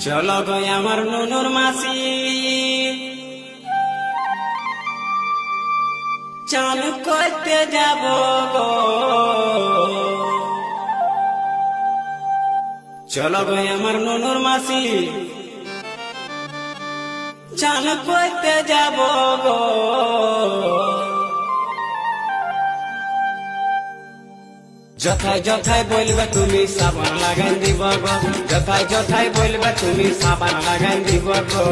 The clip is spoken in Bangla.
চলো গো আমার নুনুর মাসি চান করতে যাব গো। চলো গো আমার নুনুর মাসি চান করতে যাব গো। যথায় যথায় বলবে তুমি সাবান লাগাই দিব গো। যথায় যথায় বলবে তুমি সাবান লাগাই দিব গো।